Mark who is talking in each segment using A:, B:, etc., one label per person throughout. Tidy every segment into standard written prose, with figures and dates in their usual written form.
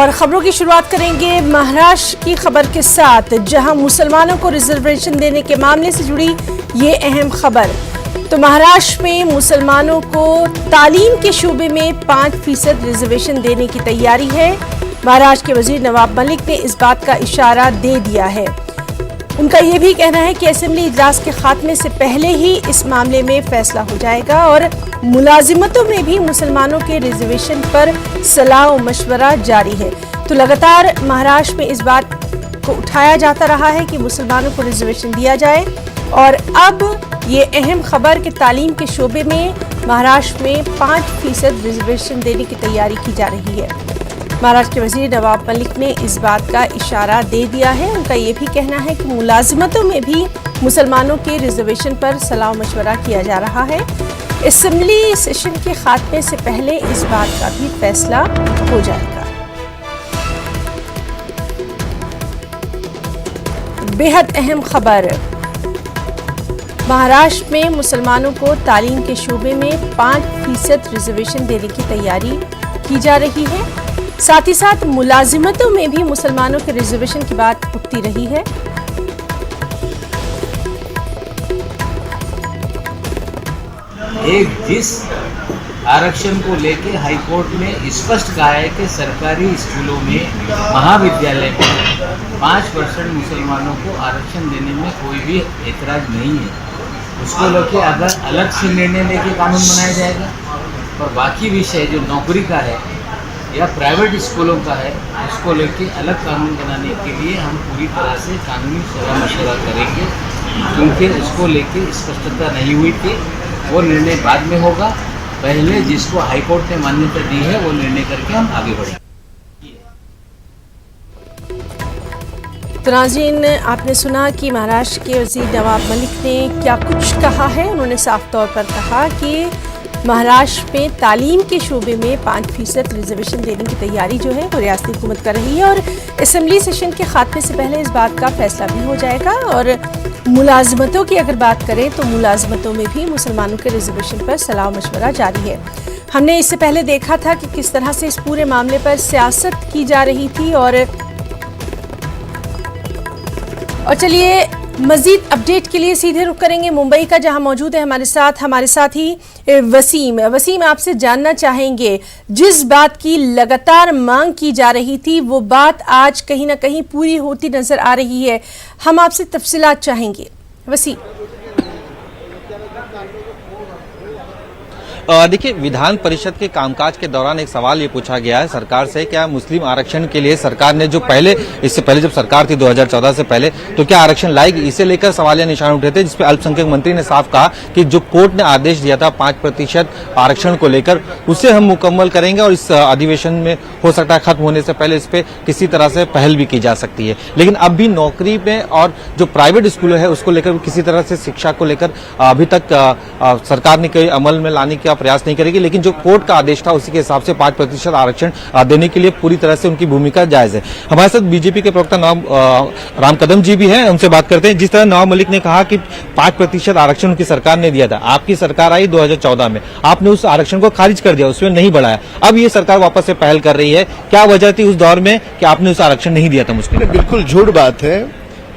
A: और खबरों की शुरुआत करेंगे महाराष्ट्र की खबर के साथ, जहां मुसलमानों को रिजर्वेशन देने के मामले से जुड़ी ये अहम खबर। तो महाराष्ट्र में मुसलमानों को तालीम के शोबे में 5% रिजर्वेशन देने की तैयारी है। महाराष्ट्र के वजीर नवाब मलिक ने इस बात का इशारा दे दिया है। उनका यह भी कहना है कि असेंबली इजलास के खात्मे से पहले ही इस मामले में फैसला हो जाएगा और मुलाजिमतों में भी मुसलमानों के रिजर्वेशन पर सलाह और मशवरा जारी है। तो लगातार महाराष्ट्र में इस बात को उठाया जाता रहा है कि मुसलमानों को रिजर्वेशन दिया जाए और अब ये अहम खबर कि तालीम के शोबे में महाराष्ट्र में 5% रिजर्वेशन देने की तैयारी की जा रही है। महाराष्ट्र के वजीर नवाब मलिक ने इस बात का इशारा दे दिया है। उनका ये भी कहना है कि मुलाजिमतों में भी मुसलमानों के रिजर्वेशन पर सलाह मशवरा किया जा रहा है। असेंबली सेशन के खात्मे से पहले इस बात का भी फैसला हो जाएगा। बेहद अहम खबर, महाराष्ट्र में मुसलमानों को तालीम के शोबे में 5% रिजर्वेशन देने की तैयारी की जा रही है। साथ ही साथ मुलाजिमतों में भी मुसलमानों के रिजर्वेशन की बात उठती रही है।
B: जिस आरक्षण को लेके हाईकोर्ट ने स्पष्ट कहा है कि सरकारी स्कूलों में, महाविद्यालय में 5% मुसलमानों को आरक्षण देने में कोई भी एतराज नहीं है। उसको लेके अगर अलग से निर्णय लेके कानून बनाया जाएगा और बाकी विषय जो नौकरी का है या प्राइवेट स्कूलों का है, उसको लेके अलग कानून बनाने के लिए हम पूरी तरह से कानूनी सलाह मशवरा करेंगे, क्योंकि उसको लेके स्पष्टता नहीं हुई थी। वो निर्णय बाद में होगा, पहले जिसको हाईकोर्ट ने मान्यता दी है वो निर्णय करके हम आगे बढ़ेंगे।
A: तो नाज़रीन, आपने सुना कि महाराष्ट्र के वज़ीर नवाब मलिक ने क्या कुछ कहा है। उन्होंने साफ तौर पर कहा कि महाराष्ट्र में तालीम के शोबे में 5% रिजर्वेशन देने की तैयारी जो है वो रियासती हुकूमत कर रही है और असेंबली सेशन के खात्मे से पहले इस बात का फैसला भी हो जाएगा। और मुलाजमतों की अगर बात करें तो मुलाजमतों में भी मुसलमानों के रिजर्वेशन पर सलाह मशवरा जारी है। हमने इससे पहले देखा था कि किस तरह से इस पूरे मामले पर सियासत की जा रही थी। और चलिए मजीद अपडेट के लिए सीधे रुख करेंगे मुंबई का, जहां मौजूद है हमारे साथ ही वसीम आपसे जानना चाहेंगे, जिस बात की लगातार मांग की जा रही थी वो बात आज कहीं ना कहीं पूरी होती नजर आ रही है। हम आपसे तफसीलात चाहेंगे वसीम।
C: देखिए, विधान परिषद के कामकाज के दौरान एक सवाल ये पूछा गया है सरकार से, क्या मुस्लिम आरक्षण के लिए सरकार ने जो इससे पहले जब सरकार थी 2014 से पहले, तो क्या आरक्षण लाएगी, इसे लेकर सवालिया निशान उठे थे, जिसपे अल्पसंख्यक मंत्री ने साफ कहा कि जो कोर्ट ने आदेश दिया था 5% आरक्षण को लेकर, उसे हम मुकम्मल करेंगे और इस अधिवेशन में हो सकता है खत्म होने से पहले इस पे किसी तरह से पहल भी की जा सकती है। लेकिन अब भी नौकरी में और जो प्राइवेट स्कूल है उसको लेकर किसी तरह से शिक्षा को लेकर अभी तक सरकार ने कोई अमल में लाने की प्रयास नहीं करेगी। लेकिन जो कोर्ट का आदेश था उसी के हिसाब से 5% आरक्षण देने के लिए पूरी तरह से उनकी भूमिका जायज है। हमारे साथ बीजेपी के प्रवक्ता राम कदम जी भी हैं, उनसे बात करते हैं। जिस तरह नवाब मलिक ने कहा कि 5% आरक्षण उनकी सरकार ने दिया था, आपकी सरकार आई 2014 में, आपने उस आरक्षण को खारिज कर दिया, उसमें नहीं बढ़ाया। अब ये सरकार वापस से पहल कर रही है, क्या वजह थी उस दौर में कि आपने उस आरक्षण नहीं दिया था मुस्लिम?
D: बिल्कुल झूठ बात है।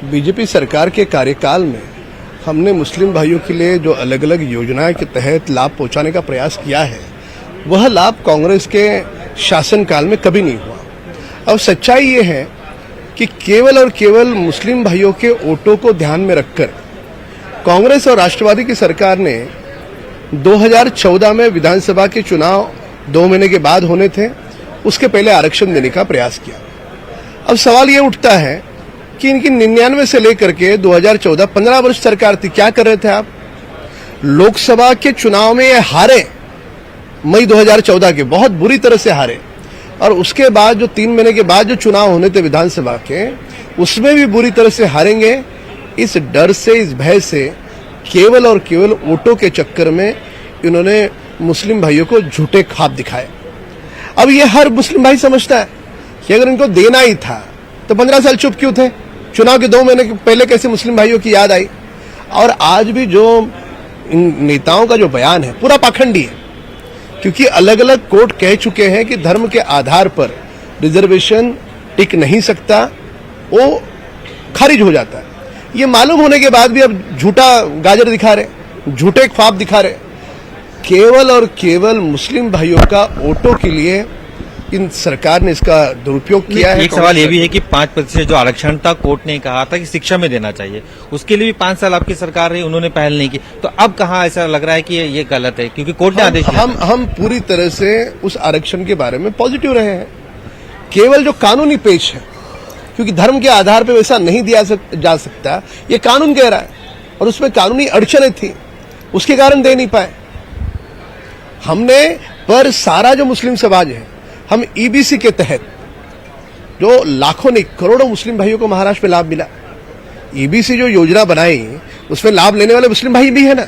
D: बीजेपी सरकार के कार्यकाल में हमने मुस्लिम भाइयों के लिए जो अलग अलग योजनाएं के तहत लाभ पहुंचाने का प्रयास किया है, वह लाभ कांग्रेस के शासनकाल में कभी नहीं हुआ। अब सच्चाई ये है कि केवल और केवल मुस्लिम भाइयों के वोटों को ध्यान में रखकर कांग्रेस और राष्ट्रवादी की सरकार ने 2014 में विधानसभा के चुनाव 2 महीने के बाद होने थे, उसके पहले आरक्षण देने का प्रयास किया। अब सवाल ये उठता है कि इनकी 99 से लेकर के 2014 15 वर्ष सरकार थी, क्या कर रहे थे आप? लोकसभा के चुनाव में ये हारे, मई 2014 के बहुत बुरी तरह से हारे, और उसके बाद जो 3 महीने के बाद जो चुनाव होने थे विधानसभा के, उसमें भी बुरी तरह से हारेंगे। इस डर से, इस भय से, केवल और केवल वोटों के चक्कर में इन्होंने मुस्लिम भाइयों को झूठे ख्वाब दिखाए। अब ये हर मुस्लिम भाई समझता है कि अगर इनको देना ही था तो 15 साल चुप क्यों थे? चुनाव के 2 महीने पहले कैसे मुस्लिम भाइयों की याद आई? और आज भी जो इन नेताओं का जो बयान है पूरा पाखंडी है, क्योंकि अलग अलग कोर्ट कह चुके हैं कि धर्म के आधार पर रिजर्वेशन टिक नहीं सकता, वो खारिज हो जाता है। ये मालूम होने के बाद भी अब झूठा गाजर दिखा रहे, झूठे ख्वाब दिखा रहे, केवल और केवल मुस्लिम भाइयों का वोटों के लिए इन सरकार ने इसका दुरुपयोग किया है।
C: एक सवाल ये भी है कि 5% जो आरक्षण था, कोर्ट ने कहा था कि शिक्षा में देना चाहिए, उसके लिए भी 5 साल आपकी सरकार रही, उन्होंने पहल नहीं की, तो अब कहाँ ऐसा लग रहा है कि ये गलत है, क्योंकि कोर्ट ने आदेश दिया।
D: हम पूरी तरह से उस आरक्षण के बारे में पॉजिटिव रहे हैं। केवल जो कानूनी पेश है, क्योंकि धर्म के आधार पर वैसा नहीं दिया जा सकता, ये कानून कह रहा है, और उसमें कानूनी अड़चनें थी, उसके कारण दे नहीं पाए हमने। पर सारा जो मुस्लिम समाज है, हम ईबीसी के तहत जो लाखों नहीं करोड़ों मुस्लिम भाइयों को महाराष्ट्र में लाभ मिला, ईबीसी जो योजना बनाई उसमें लाभ लेने वाले मुस्लिम भाई भी है ना।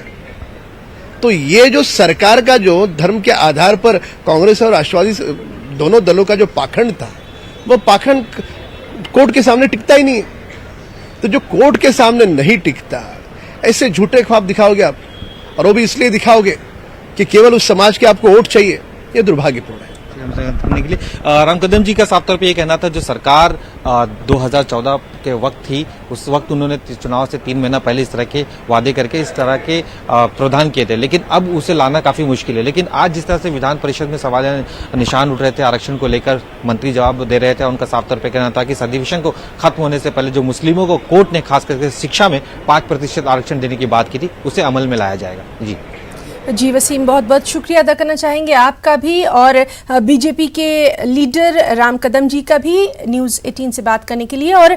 D: तो ये जो सरकार का जो धर्म के आधार पर कांग्रेस और राष्ट्रवादी दोनों दलों का जो पाखंड था, वो पाखंड कोर्ट के सामने टिकता ही नहीं है। तो जो कोर्ट के सामने नहीं टिकता, ऐसे झूठे ख्वाब दिखाओगे आप, और वो भी इसलिए दिखाओगे कि केवल उस समाज के आपको वोट चाहिए, ये दुर्भाग्यपूर्ण है।
C: करने के लिए राम कदम जी का साफ तौर पे ये कहना था, जो सरकार 2014 के वक्त थी, उस वक्त उन्होंने चुनाव से 3 महीना पहले इस तरह के वादे करके इस तरह के प्रावधान किए थे, लेकिन अब उसे लाना काफी मुश्किल है। लेकिन आज जिस तरह से विधान परिषद में सवाल निशान उठ रहे थे, आरक्षण को लेकर मंत्री जवाब दे रहे थे, उनका साफ तौर पर कहना था कि इस अधिवेशन को खत्म होने से पहले जो मुस्लिमों को कोर्ट ने खास करके शिक्षा में 5% आरक्षण देने की बात की थी, उसे अमल में लाया जाएगा।
A: जी वसीम, बहुत बहुत शुक्रिया अदा करना चाहेंगे आपका भी, और बीजेपी के लीडर राम कदम जी का भी न्यूज़ 18 से बात करने के लिए। और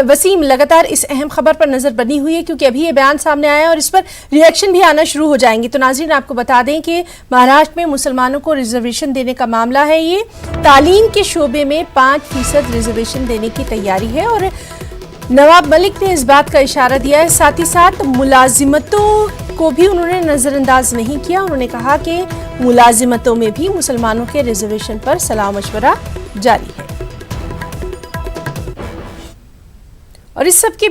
A: वसीम, लगातार इस अहम खबर पर नज़र बनी हुई है, क्योंकि अभी ये बयान सामने आया और इस पर रिएक्शन भी आना शुरू हो जाएंगे। तो नाज़रीन, आपको बता दें कि महाराष्ट्र में मुसलमानों को रिजर्वेशन देने का मामला है। ये तालीम के शोबे में 5% रिजर्वेशन देने की तैयारी है, और नवाब मलिक ने इस बात का इशारा दिया है। साथ ही साथ मुलाजिमतों को भी उन्होंने नज़रअंदाज नहीं किया। उन्होंने कहा कि मुलाजिमतों में भी मुसलमानों के रिजर्वेशन पर सलाह मशवरा जारी है। और इस सब के